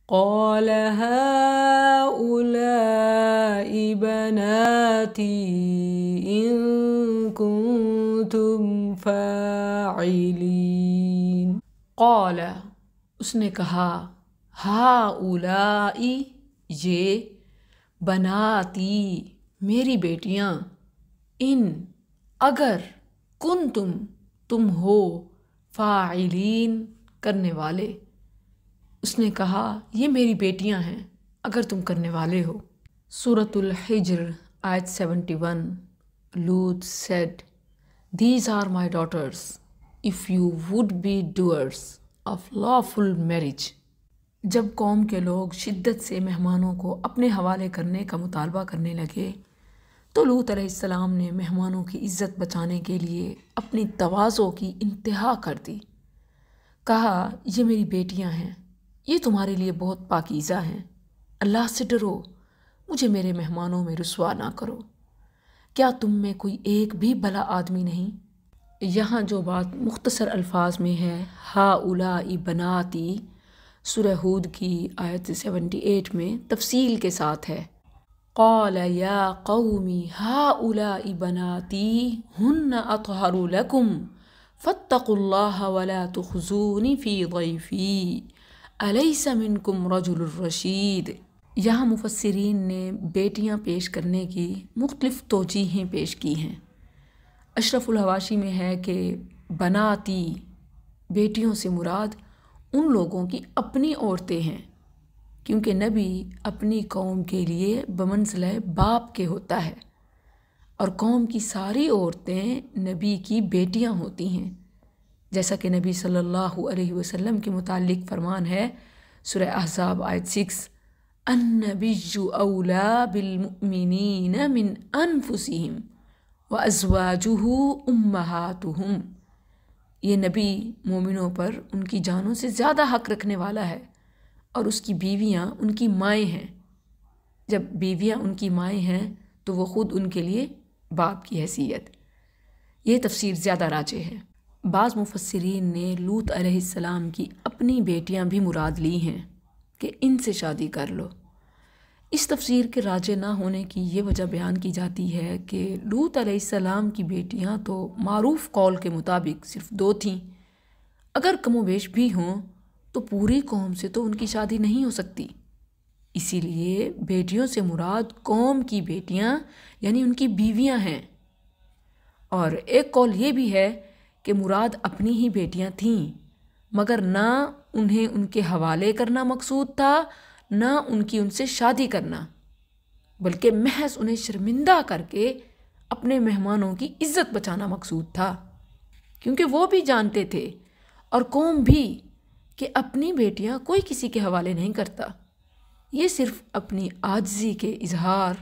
قال هؤلاء بناتي إن كنتم فاعلين۔ قال، اس نے کہا، ہؤلاء یہ، بناتی میری بیٹیاں، ان اگر، کنتم تم ہو، فاعلین کرنے والے۔ اس نے کہا یہ میری بیٹیاں ہیں اگر تم کرنے والے ہو۔ سورۃ الحجر آیت 71۔ لوط said, These are my daughters, if you would be doers of lawful marriage۔ جب قوم کے لوگ شدت سے مہمانوں کو اپنے حوالے کرنے کا مطالبہ کرنے لگے تو لوط علیہ السلام نے مہمانوں کی عزت بچانے کے لیے اپنی تواضع کی انتہا کر دی۔ کہا یہ میری بیٹیاں ہیں، یہ تمہارے لیے بہت پاکیزہ ہیں، اللہ سے ڈرو، مجھے میرے مہمانوں میں رسوا نہ کرو۔ کیا تم میں کوئی ایک بھی بھلا آدمی نہیں؟ یہاں جو بات مختصر الفاظ میں ہے، ہؤلاء بناتی، سورہ ہود کی آیت 78 میں تفصیل کے ساتھ ہے۔ قال یا قوم ہؤلاء بناتی ہن اطہر لکم فاتقوا اللہ ولا تخزونی فی ضیفی الیس منکم رجل رشید۔ یہاں مفسرین نے بیٹیاں پیش کرنے کی مختلف توجیہیں پیش کی ہیں۔ اشرف الحواشی میں ہے کہ بناتی، بیٹیوں سے مراد ان لوگوں کی اپنی عورتیں ہیں، کیونکہ نبی اپنی قوم کے لیے بمنزلہ باپ کے ہوتا ہے، اور قوم کی ساری عورتیں نبی کی بیٹیاں ہوتی ہیں، جیسا کہ نبی صلی اللہ علیہ وسلم کے متعلق فرمان ہے سورہ احزاب آیت 6، النبی اولی بالمؤمنین من انفسہم وازواجہ امہاتہم۔ یہ نبی مومنوں پر ان کی جانوں سے زیادہ حق رکھنے والا ہے، اور اس کی بیویاں ان کی مائیں ہیں۔ جب بیویاں ان کی مائیں ہیں تو وہ خود ان کے لیے باپ کی حیثیت۔ یہ تفسیر زیادہ راجح ہے۔ بعض مفسرین نے لوط علیہ السلام کی اپنی بیٹیاں بھی مراد لی ہیں کہ ان سے شادی کر لو۔ اس تفسیر کے راجح نہ ہونے کی یہ وجہ بیان کی جاتی ہے کہ لوط علیہ السلام کی بیٹیاں تو معروف قول کے مطابق صرف 2 تھیں، اگر کم و بیش بھی ہوں تو پوری قوم سے تو ان کی شادی نہیں ہو سکتی، اسی لیے بیٹیوں سے مراد قوم کی بیٹیاں یعنی ان کی بیویاں ہیں۔ اور ایک قول یہ بھی ہے کہ مراد اپنی ہی بیٹیاں تھیں، مگر نہ انہیں ان کے حوالے کرنا مقصود تھا، نہ ان سے شادی کرنا، بلکہ محض انہیں شرمندہ کر کے اپنے مہمانوں کی عزت بچانا مقصود تھا، کیونکہ وہ بھی جانتے تھے اور قوم بھی کہ اپنی بیٹیاں کوئی کسی کے حوالے نہیں کرتا، یہ صرف اپنی عاجزی کے اظہار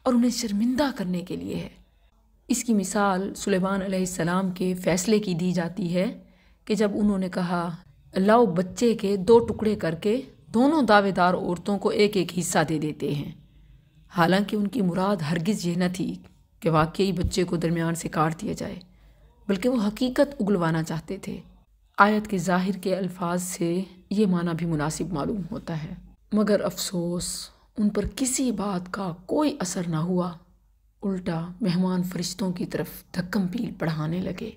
اور انہیں شرمندہ کرنے کے لیے ہے۔ اس کی مثال سلیمان علیہ السلام کے فیصلے کی دی جاتی ہے کہ جب انہوں نے کہا لاؤ بچے کے 2 ٹکڑے کر کے دونوں دعوے دار عورتوں کو ایک ایک حصہ دے دیتے ہیں، حالانکہ ان کی مراد ہرگز یہ نہ تھی کہ واقعی بچے کو درمیان سے کاٹ دیا جائے، بلکہ وہ حقیقت اگلوانا چاہتے تھے۔ آیت کے ظاہر کے الفاظ سے یہ معنی بھی مناسب معلوم ہوتا ہے، مگر افسوس ان پر کسی بات کا کوئی اثر نہ ہوا، الٹا مہمان فرشتوں کی طرف دھکم پیل بڑھانے لگے۔